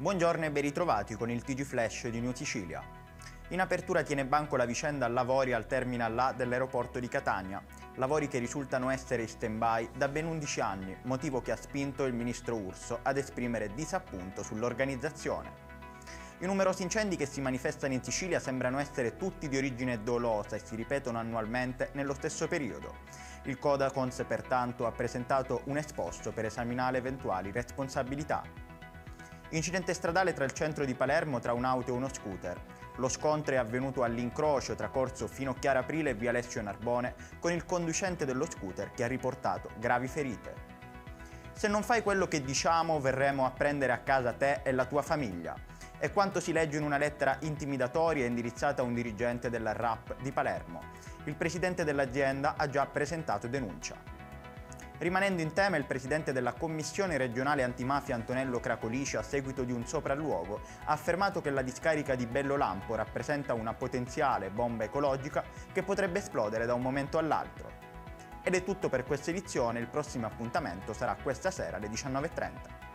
Buongiorno e ben ritrovati con il TG Flash di New Sicilia. In apertura tiene banco la vicenda lavori al Terminal A dell'aeroporto di Catania, lavori che risultano essere in stand-by da ben 11 anni, motivo che ha spinto il ministro Urso ad esprimere disappunto sull'organizzazione. I numerosi incendi che si manifestano in Sicilia sembrano essere tutti di origine dolosa e si ripetono annualmente nello stesso periodo. Il Codacons pertanto ha presentato un esposto per esaminare eventuali responsabilità. Incidente stradale tra il centro di Palermo tra un'auto e uno scooter. Lo scontro è avvenuto all'incrocio tra corso Finocchiara Aprile e via Alessio Narbone con il conducente dello scooter che ha riportato gravi ferite. Se non fai quello che diciamo, verremo a prendere a casa te e la tua famiglia. È quanto si legge in una lettera intimidatoria indirizzata a un dirigente della RAP di Palermo. Il presidente dell'azienda ha già presentato denuncia. Rimanendo in tema, il presidente della Commissione regionale antimafia Antonello Cracolici, a seguito di un sopralluogo, ha affermato che la discarica di Bello Lampo rappresenta una potenziale bomba ecologica che potrebbe esplodere da un momento all'altro. Ed è tutto per questa edizione, il prossimo appuntamento sarà questa sera alle 19:30.